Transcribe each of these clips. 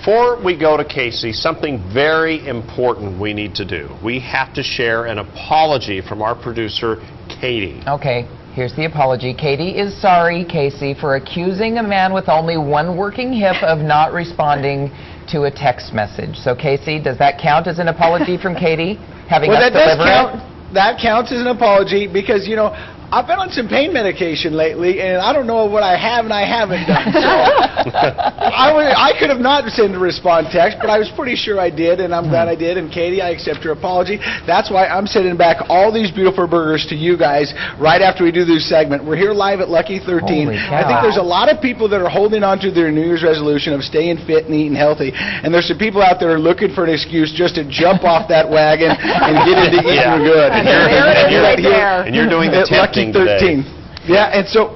before we go to Casey, something very important we need to do. We have to share an apology from our producer, Katie. Okay, here's the apology. Katie is sorry, Casey, for accusing a man with only one working hip of not responding to a text message. So, Casey, does that count as an apology from Katie? Having us deliver it? That counts as an apology because, you know, I've been on some pain medication lately, and I don't know what I have and I haven't done. So I could have not sent a respond text, but I was pretty sure I did, and I'm glad I did. And Katie, I accept your apology. That's why I'm sending back all these beautiful burgers to you guys right after we do this segment. We're here live at Lucky 13. I think there's a lot of people that are holding on to their New Year's resolution of staying fit and eating healthy, and there's some people out there looking for an excuse just to jump off that wagon and get into eating good. And you're doing the tempting today. Yeah, and so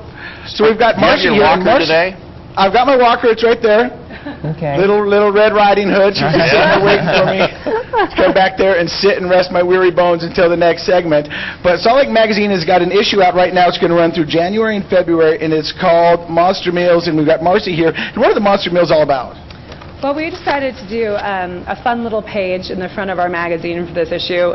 we've got Marcy here. Today? I've got my walker. It's right there. Okay. Little Red Riding Hood. She's just sitting there waiting for me to come back there and sit and rest my weary bones until the next segment. But Salt Lake Magazine has got an issue out right now. It's going to run through January and February, and it's called Monster Meals. And we've got Marcy here. And what are the Monster Meals all about? Well, we decided to do a fun little page in the front of our magazine for this issue,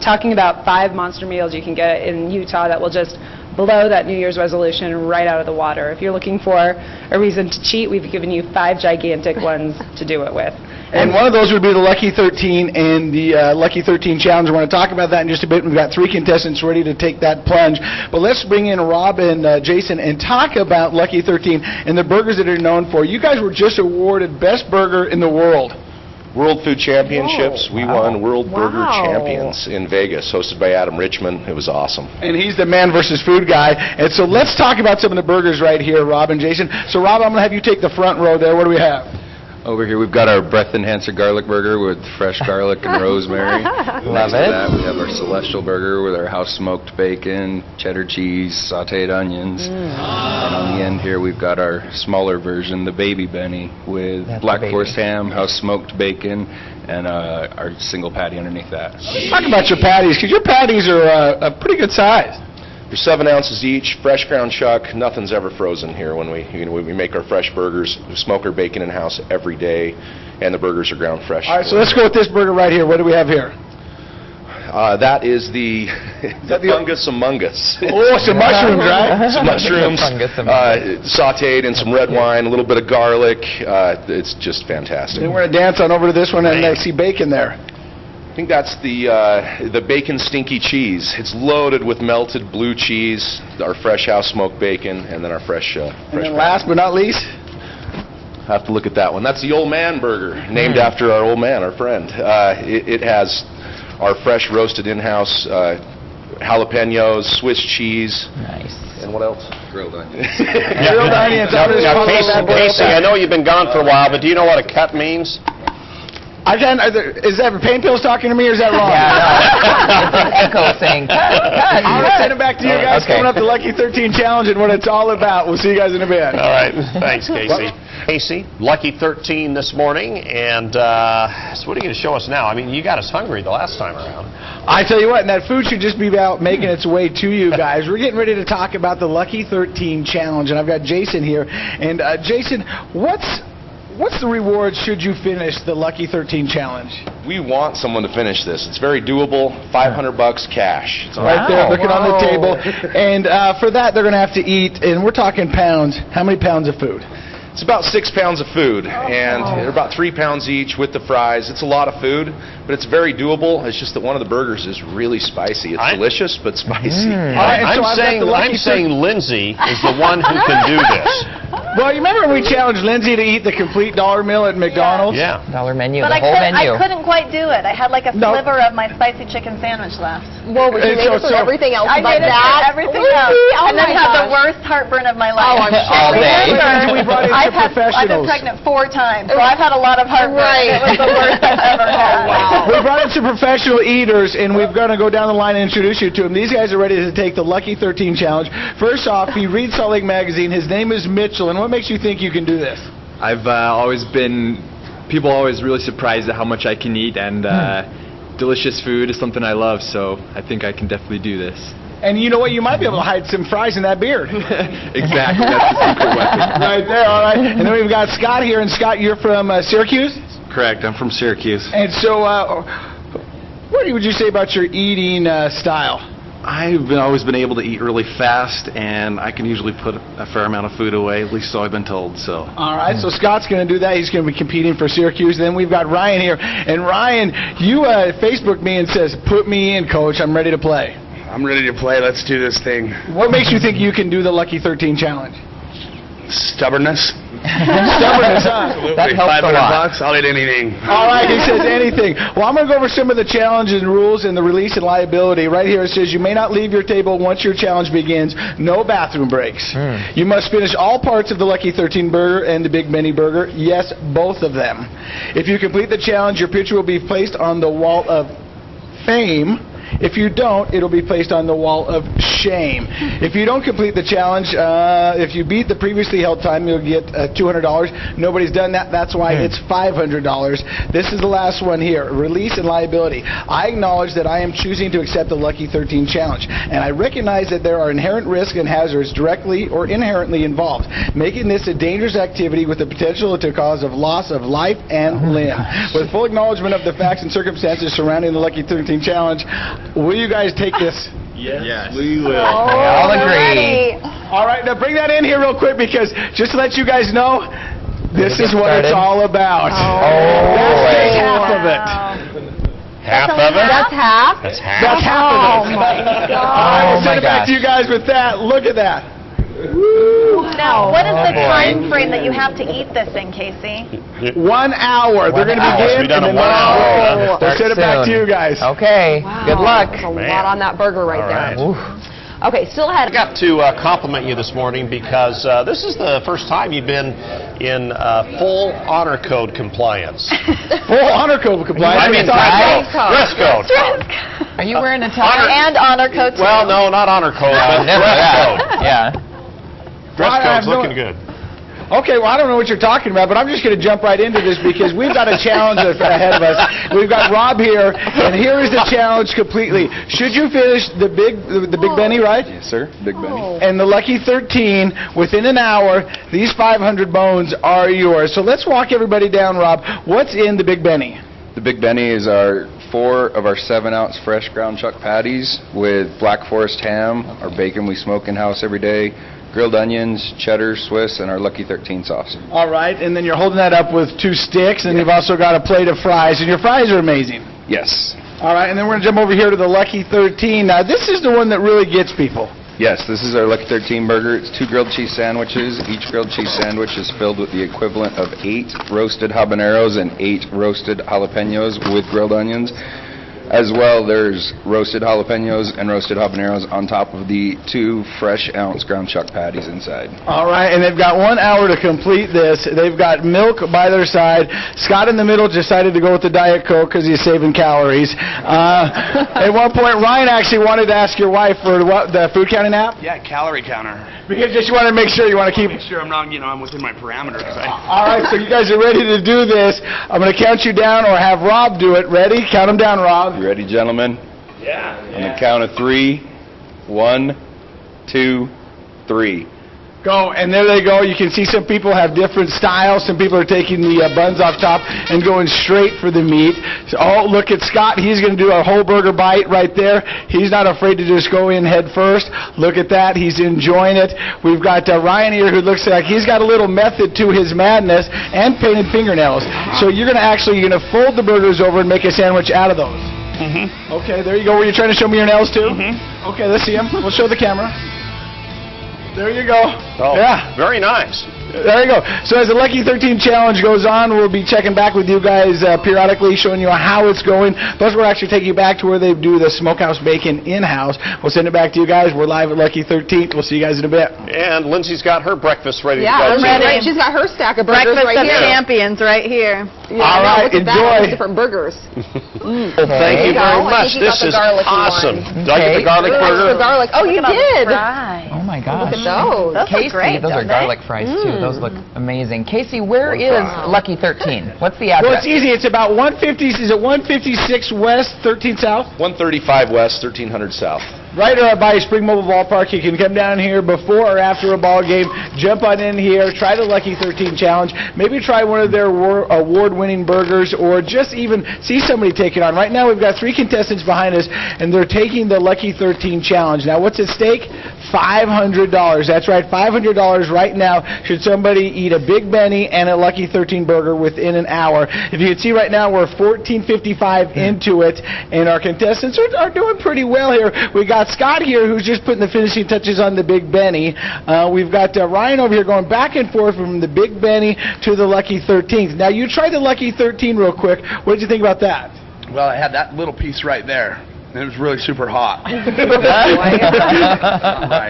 talking about 5 monster meals you can get in Utah that will just blow that New Year's resolution right out of the water. If you're looking for a reason to cheat, we've given you 5 gigantic ones to do it with. And one of those would be the Lucky 13 and the Lucky 13 Challenge. We're going to talk about that in just a bit. We've got 3 contestants ready to take that plunge. But let's bring in Rob and Jason and talk about Lucky 13 and the burgers that are known for. You guys were just awarded Best Burger in the World. World Food Championships. We won World Burger Champions in Vegas, hosted by Adam Richman. It was awesome. And he's the man versus food guy. And so let's talk about some of the burgers right here, Rob and Jason. So, Rob, I'm going to have you take the front row there. What do we have? Over here we've got our Breath Enhancer Garlic Burger with fresh garlic and rosemary. Love Next it. to that we have our Celestial Burger with our house smoked bacon, cheddar cheese, sauteed onions. And on the end here we've got our smaller version, the Baby Benny, with black forest ham, house smoked bacon, and our single patty underneath that. Let's talk about your patties, because your patties are a pretty good size. They're 7 ounces each, fresh ground chuck. Nothing's ever frozen here when we make our fresh burgers. We smoke our bacon in-house every day, and the burgers are ground fresh. All right, so let's go with this burger right here. What do we have here? That is the Fungus Among Us. Oh, some mushrooms, right? Some mushrooms, sauteed in some red wine, a little bit of garlic. It's just fantastic. And we're going to dance on over to this one, and I see bacon there. I think that's the bacon stinky cheese. It's loaded with melted blue cheese, our fresh house smoked bacon, and then our fresh. And then last but not least, I have to look at that one. That's the Old Man Burger, named after our old man, our friend. It has our fresh roasted in-house jalapenos, Swiss cheese. Nice. And what else? Grilled onions. grilled onions. Now, Casey, I know you've been gone for a while, but do you know what a cut means? Is that pain pills talking to me, or is that wrong? Yeah, no. It's an echo saying, cut. I'm going to send it back to you guys. Coming up, the Lucky 13 Challenge and what it's all about. We'll see you guys in a bit. All right. Thanks, Casey. Casey, Lucky 13 this morning, and so what are you going to show us now? I mean, you got us hungry the last time around. I tell you what, and that food should just be about making its way to you guys. We're getting ready to talk about the Lucky 13 Challenge, and I've got Jason here. And Jason, What's the reward should you finish the Lucky 13 Challenge? We want someone to finish this. It's very doable. $500 cash. It's right there, looking on the table. And for that, they're going to have to eat, and we're talking pounds. How many pounds of food? It's about 6 pounds of food, and they're about 3 pounds each with the fries. It's a lot of food, but it's very doable. It's just that one of the burgers is really spicy. It's delicious, but spicy. I'm saying Lindsay is the one who can do this. Well, you remember when we challenged Lindsay to eat the complete dollar meal at McDonald's? Yeah. Dollar menu, but the whole menu. I couldn't quite do it. I had like a sliver of my spicy chicken sandwich left. Well, you made it for everything else I but made it that. for everything else. Oh, and then had the worst heartburn of my life. Oh, I'm sure. I've been pregnant 4 times, so I've had a lot of heartburn. Right. It was the worst I've ever had. Wow. We brought in some professional eaters, and we're going to go down the line and introduce you to them. These guys are ready to take the Lucky 13 Challenge. First off, he reads Salt Lake Magazine. His name is Mitchell, and what makes you think you can do this? I've always been, people are always really surprised at how much I can eat, and delicious food is something I love, so I think I can definitely do this. And you know what? You might be able to hide some fries in that beard. Exactly. That's the secret weapon. Right there, all right. And then we've got Scott here. And Scott, you're from Syracuse? Correct. I'm from Syracuse. And so, what would you say about your eating style? I've always been able to eat really fast, and I can usually put a fair amount of food away, at least so I've been told. So. All right, so Scott's going to do that. He's going to be competing for Syracuse. Then we've got Ryan here. And Ryan, you Facebooked me and says, "Put me in, Coach. I'm ready to play." I'm ready to play. Let's do this thing. What makes you think you can do the Lucky 13 challenge? Stubbornness. Stubbornness, huh? That helps a lot. $500, I'll eat anything. All right, he says anything. Well, I'm going to go over some of the challenges and rules and the release and liability. Right here it says you may not leave your table once your challenge begins. No bathroom breaks. You must finish all parts of the Lucky 13 burger and the Big Benny burger. Yes, both of them. If you complete the challenge, your picture will be placed on the wall of fame. If you don't, it'll be placed on the wall of shame. If you don't complete the challenge, if you beat the previously held time, you'll get $200. Nobody's done that. That's why it's $500. This is the last one here. Release and liability. I acknowledge that I am choosing to accept the Lucky 13 challenge, and I recognize that there are inherent risks and hazards directly or inherently involved, making this a dangerous activity with the potential to cause of loss of life and limb. With full acknowledgement of the facts and circumstances surrounding the Lucky 13 challenge, will you guys take this? Yes. We will. We all agree. All right, now bring that in here real quick, because just to let you guys know, this is what it's all about. That's just half of it. Half of it? That's half? That's half. That's half of it. Oh, my God. All right, we'll Oh, send my it back to gosh. you guys with that. Look at that. Now, what is the boy. time frame that you have to eat this in, Casey? 1 hour. They're going to hour. begin Be done and in then 1 hour. we'll Start send it back to soon. you guys. Okay. Good luck. That's a Man. lot on that burger right All there. right. Oof. Okay, still ahead. I got to compliment you this morning because this is the first time you've been in full honor code compliance. Full honor code compliance. I mean, dress code. Are you wearing a tie? Honor- And honor coat too. Well, no, not honor code, but Never dress that. code. Yeah. Dress I have code's no- looking good. Okay, well, I don't know what you're talking about, but I'm just going to jump right into this because we've got a challenge ahead of us. We've got Rob here, and here is the challenge completely. Should you finish the Big Benny, right? Yes, sir. Big Benny. And the Lucky 13 within an hour, these 500 bones are yours. So let's walk everybody down, Rob. What's in the Big Benny? The Big Benny is our 4 of our 7-ounce fresh ground chuck patties with Black Forest ham, our bacon we smoke in-house every day, grilled onions, cheddar, Swiss, and our Lucky 13 sauce. All right, and then you're holding that up with 2 sticks, and you've also got a plate of fries, and your fries are amazing. Yes. All right, and then we're going to jump over here to the Lucky 13. Now, this is the one that really gets people. Yes, this is our Lucky 13 burger. It's 2 grilled cheese sandwiches. Each grilled cheese sandwich is filled with the equivalent of 8 roasted habaneros and 8 roasted jalapenos with grilled onions. As well, there's roasted jalapenos and roasted habaneros on top of the 2 fresh ounce ground chuck patties inside. All right, and they've got 1 hour to complete this. They've got milk by their side. Scott in the middle decided to go with the Diet Coke because he's saving calories. At one point, Ryan actually wanted to ask your wife for what, the food counting app? Yeah, calorie counter. Because just you want to make sure you want to keep... Make sure I'm not, I'm within my parameters. All right, so you guys are ready to do this. I'm going to count you down or have Rob do it. Ready? Count them down, Rob. You ready, gentlemen? Yeah. On the count of 3, 1, 2, 3. Go, and there they go. You can see some people have different styles. Some people are taking the buns off top and going straight for the meat. So, oh, look at Scott. He's going to do a whole burger bite right there. He's not afraid to just go in head first. Look at that. He's enjoying it. We've got Ryan here who looks like he's got a little method to his madness and painted fingernails. So you're going to fold the burgers over and make a sandwich out of those. Okay, there you go. Were you trying to show me your nails too? Okay, let's see them. We'll show the camera. There you go. Oh, yeah. Very nice. There you go. So as the Lucky 13 challenge goes on, we'll be checking back with you guys periodically, showing you how it's going. Plus, we'll actually take you back to where they do the smokehouse bacon in-house. We'll send it back to you guys. We're live at Lucky 13th. We'll see you guys in a bit. And Lindsay's got her breakfast ready to Yeah, go. I'm too. ready. She's got her stack of burgers Breakfast right of here. champions right here. Yeah, All now right, look at that, all enjoy. those different burgers. Well, thank you There you very go. I much. think you got This the is garlicky awesome. one. Did I get the garlic Extra burger? garlic. Oh, you did. Fries. Oh my gosh. Look at those. Those Casey, look great, those are don't they? garlic fries too. Those look amazing. Casey, where is Lucky 13? What's the Well, address? it's easy. It's about 150. Is it 156 West, 13 South? 135 West, 1300 South. right by Spring Mobile Ballpark. You can come down here before or after a ball game, jump on in here, try the Lucky 13 Challenge, maybe try one of their award-winning burgers, or just even see somebody take it on. Right now we've got 3 contestants behind us, and they're taking the Lucky 13 Challenge. Now what's at stake? $500. That's right, $500 right now should somebody eat a Big Benny and a Lucky 13 burger within an hour. If you can see right now, we're 14:55 into it, and our contestants are doing pretty well here. We got Scott here, who's just putting the finishing touches on the Big Benny. We've got Ryan over here going back and forth from the Big Benny to the Lucky 13. Now, you tried the Lucky 13 real quick. What did you think about that? Well, I had that little piece right there. And it was really super hot.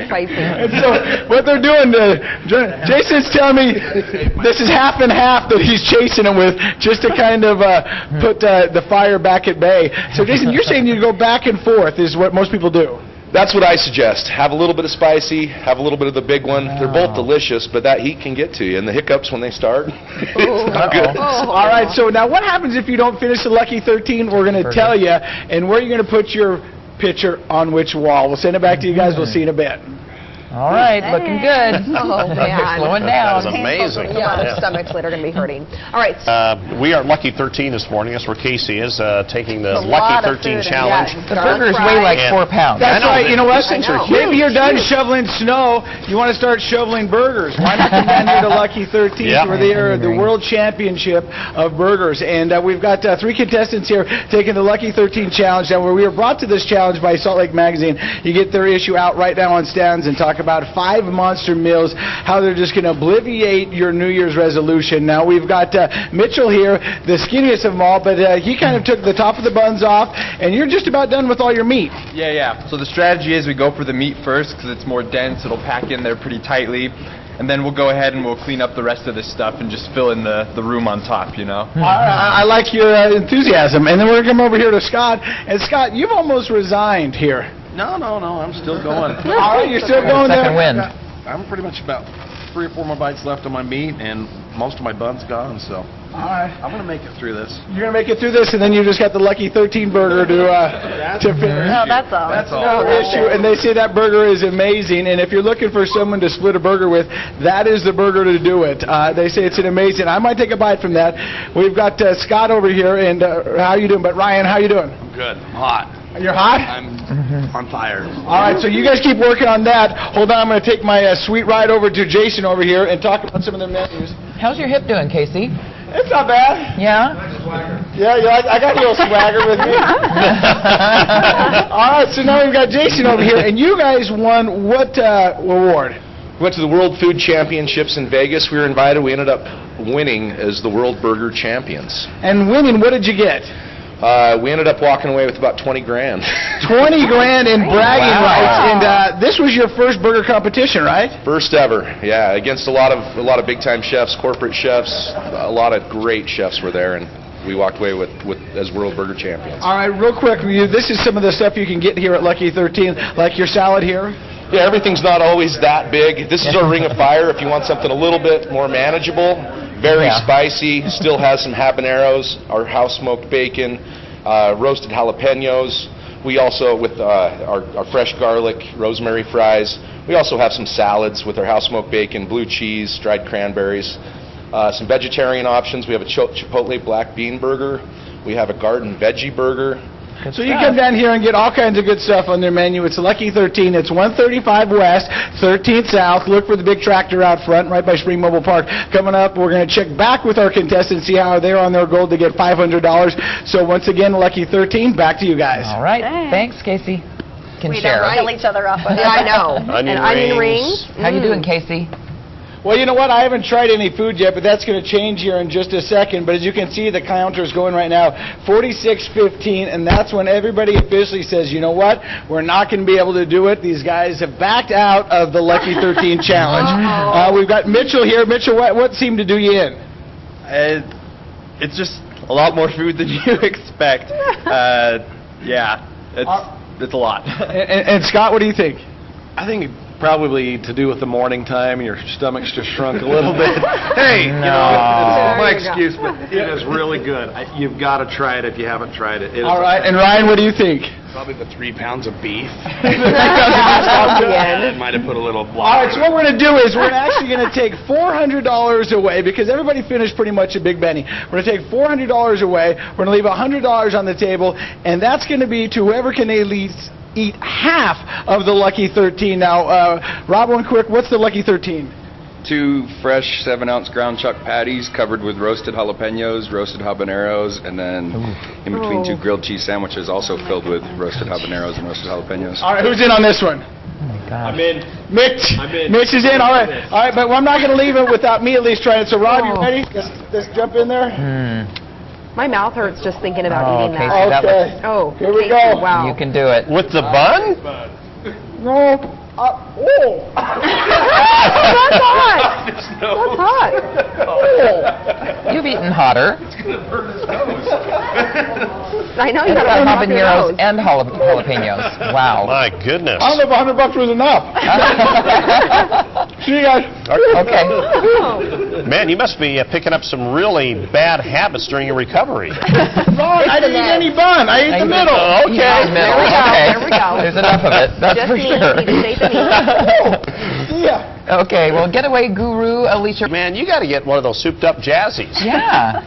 Spicy. And so what they're doing, Jason's telling me this is half and half that he's chasing him with, just to kind of put the fire back at bay. So Jason, you're saying you go back and forth is what most people do? That's what I suggest. Have a little bit of spicy, have a little bit of the big one. They're both delicious, but that heat can get to you, and the hiccups when they start, it's not good. All right, so now what happens if you don't finish the Lucky 13? We're going to tell you, and where are you going to put your picture on which wall? We'll send it back to you guys. We'll see you in a bit. All right, looking good. Oh, man. Slowing That down. is amazing. Yeah, their stomachs later going to be hurting. All right. We are at Lucky 13 this morning. That's where Casey is, taking the It's a Lucky lot of 13 food, challenge. yeah. The burgers weigh like And- 4 pounds. That's I know, right. You know what? these things are huge. Maybe you're done shoveling snow. You want to start shoveling burgers. Why not come down here to Lucky 13 Yep. where they are the World Championship of Burgers? And we've got 3 contestants here taking the Lucky 13 Challenge. Now, where we were brought to this challenge by Salt Lake Magazine, you get their issue out right now on stands and talk about 5 monster meals, how they're just going to obliviate your New Year's resolution. Now, we've got Mitchell here, the skinniest of them all, but he kind of took the top of the buns off, and you're just about done with all your meat. Yeah. So the strategy is we go for the meat first because it's more dense. It'll pack in there pretty tightly. And then we'll go ahead and we'll clean up the rest of this stuff and just fill in the room on top, you know? I like your enthusiasm. And then we're going to come over here to Scott. And Scott, you've almost resigned here. No, I'm still going. All right, you're still going Second there. wind. I'm pretty much about 3 or 4 more bites left on my meat, and most of my bun's gone, so All right. I'm going to make it through this. You're going to make it through this, and then you just got the Lucky 13 burger to finish. No, that's all. That's all. No issue. And they say that burger is amazing, and if you're looking for someone to split a burger with, that is the burger to do it. They say it's an amazing. I might take a bite from that. We've got Scott over here, and how you doing? But Ryan, how you doing? I'm good. I'm hot. You're hot? I'm on fire. All right, so you guys keep working on that. Hold on, I'm going to take my sweet ride over to Jason over here and talk about some of the menus. How's your hip doing, Casey? It's not bad. Yeah? Yeah, I got a little swagger with me. All right, so now we've got Jason over here, and you guys won what award? We went to the World Food Championships in Vegas. We were invited. We ended up winning as the World Burger Champions. And winning, what did you get? We ended up walking away with about 20 grand. 20 grand in bragging Wow. rights, and this was your first burger competition, right? First ever, yeah, against a lot of big time chefs, corporate chefs, a lot of great chefs were there, and we walked away with as World Burger Champions. All right, real quick, this is some of the stuff you can get here at Lucky 13, like your salad here. Yeah, everything's not always that big. This is our Ring of Fire. If you want something a little bit more manageable, very spicy, still has some habaneros, our house smoked bacon, roasted jalapenos. We also, with our fresh garlic, rosemary fries, we also have some salads with our house smoked bacon, blue cheese, dried cranberries. Some vegetarian options. We have a Chipotle black bean burger. We have a garden veggie burger. So you come down here and get all kinds of good stuff on their menu. It's Lucky 13. It's 135 West, 13th South. Look for the big tractor out front, right by Spring Mobile Park. Coming up, we're going to check back with our contestants, see how they're on their goal to get $500. So once again, Lucky 13, back to you guys. All right. Thanks, Casey. Can We share. don't kill each other off with Yeah, I know. Onion and onion rings. rings. How you doing, Casey? Well, you know what? I haven't tried any food yet, but that's going to change here in just a second. But as you can see, the counter's going right now, 46.15, and that's when everybody officially says, you know what? We're not going to be able to do it. These guys have backed out of the Lucky 13 challenge. We've got Mitchell here. Mitchell, what seemed to do you in? It's just a lot more food than you expect. Yeah, it's a lot. And Scott, what do you think? I think probably to do with the morning time. Your stomach's just shrunk a little bit. Hey, you know, There it's my you go. excuse, but it is really good. You've got to try it if you haven't tried it. It is All right, and Ryan, what do you think? Probably the 3 pounds of beef. Yeah. Might have put a little All right, so what we're going to do is we're actually going to take $400 away because everybody finished pretty much a Big Benny. We're going to take $400 away. We're going to leave $100 on the table, and that's going to be to whoever can at least eat half of the Lucky 13. Now, Rob, one quick, what's the Lucky 13? 2 fresh 7-ounce ground chuck patties covered with roasted jalapenos, roasted habaneros, and then in between 2 grilled cheese sandwiches also filled with roasted habaneros and roasted jalapenos. All right, who's in on this one? Oh my gosh. I'm in. Mitch. I'm in. Mitch is in. All right, but I'm not going to leave it without me at least trying it. So, Rob, you ready? Let's jump in there. My mouth hurts just thinking about Oh, eating Casey, that. that Okay. looks- Oh, Here we Casey, go. Wow. You can do it. With the bun? No. Oh. That's hot. That's hot. You've eaten hotter. I know you It's got got to pop your habaneros nose. and jalapenos. Wow. My goodness. I don't know if $100 was enough. See you guys. Okay. Man, you must be picking up some really bad habits during your recovery. Wrong. I didn't eat any bun. I ate the middle. Okay. There we go, there we go. There's enough of it. That's Just for eat, sure. eat it safe and eat. Yeah. Okay, well, getaway guru Alicia. Man, you got to get one of those souped up jazzies. Yeah.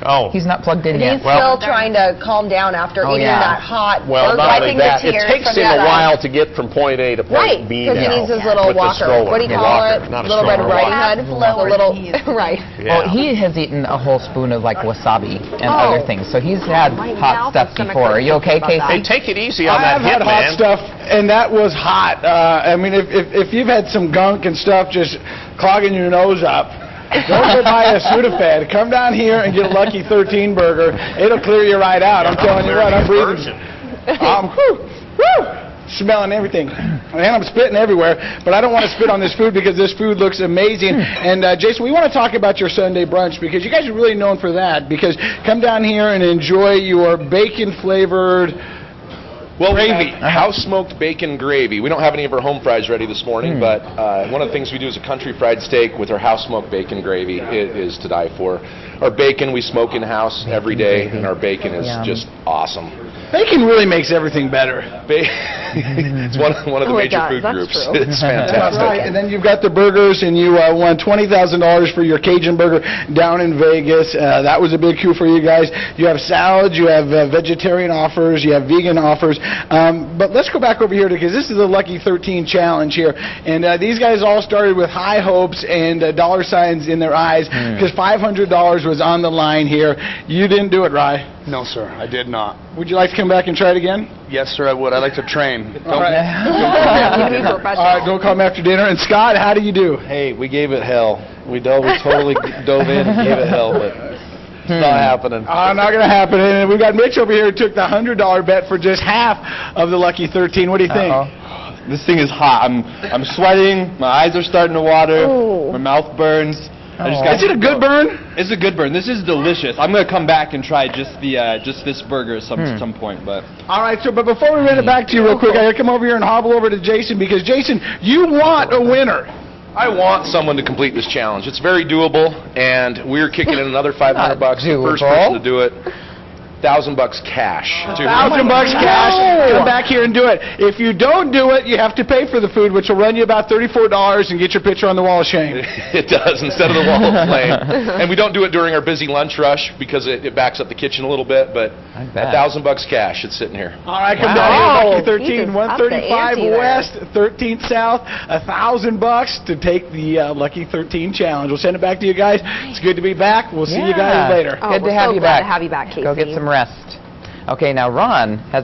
Oh. He's not plugged in He's yet. still trying to calm down after Oh, eating yeah. that hot Well, burger. not only Wiping the that, it tears takes from him the a while to get from point A to point Right, B because he now needs his little with the walker. stroller. What do you The call walker, it? not a Little Red stroller, Riding walker. Hood? The little, right. Yeah. Oh, he has eaten a whole spoon of like wasabi and Oh. other things, so he's had My hot mouth stuff and stomach before. Are hurts you okay, thinking about Casey? Hey, take it easy on I that have hip, had hot man. stuff, and that was hot. I mean, if you've had some gunk and stuff just clogging your nose up, don't go buy a Sudafed. Come down here and get a Lucky 13 burger. It'll clear you right out. I'm telling you what, I'm breathing. Smelling everything. And I'm spitting everywhere, but I don't want to spit on this food because this food looks amazing. And Jason, we want to talk about your Sunday brunch because you guys are really known for that. Because come down here and enjoy your bacon-flavored Gravy. House-smoked bacon gravy. We don't have any of our home fries ready this morning, but one of the things we do is a country fried steak with our house-smoked bacon gravy. It is to die for. Our bacon we smoke in-house every day, and our bacon is just awesome. Bacon really makes everything better. It's one of the Oh, it major does. food That's groups. true. It's That's fantastic. right. And then you've got the burgers, and you won $20,000 for your Cajun burger down in Vegas. That was a big coup for you guys. You have salads, you have vegetarian offers, you have vegan offers. But let's go back over here because this is the Lucky 13 challenge here. And these guys all started with high hopes and dollar signs in their eyes because $500 was on the line here. You didn't do it, Rye. No, sir, I did not. Would you like to come back and try it again? Yes, sir, I would. I like to train. All right. You be professional. All right, don't come after dinner. And Scott, how do you do? Hey, we gave it hell. We totally dove in and gave it hell, but it's not happening. Not going to happen. And we've got Mitch over here who took the $100 bet for just half of the Lucky 13. What do you think? This thing is hot. I'm sweating. My eyes are starting to water. Ooh. My mouth burns. Is it a good burn? It's a good burn. This is delicious. I'm gonna come back and try just this burger at some point. But All right, so but before we run it back to you real quick, I got to come over here and hobble over to Jason because, Jason, you want a winner. I want someone to complete this challenge. It's very doable, and we're kicking in another $500 bucks. The first person to do it, $1,000 cash. $1,000 cash. Come back here and do it. If you don't do it, you have to pay for the food, which will run you about $34 and get your picture on the wall of shame. It does, instead of the wall of flame. And we don't do it during our busy lunch rush because it backs up the kitchen a little bit, but $1,000 cash, it's sitting here. All right, come down here, Lucky 13, Jesus, up the 135 ante there. West, 13th South, $1,000 to take the Lucky 13 challenge. We'll send it back to you guys. It's good to be back. We'll see you guys later. Oh, Good we're to have so you glad back. to have you back, Casey. Go get some rest. Okay, now Ron has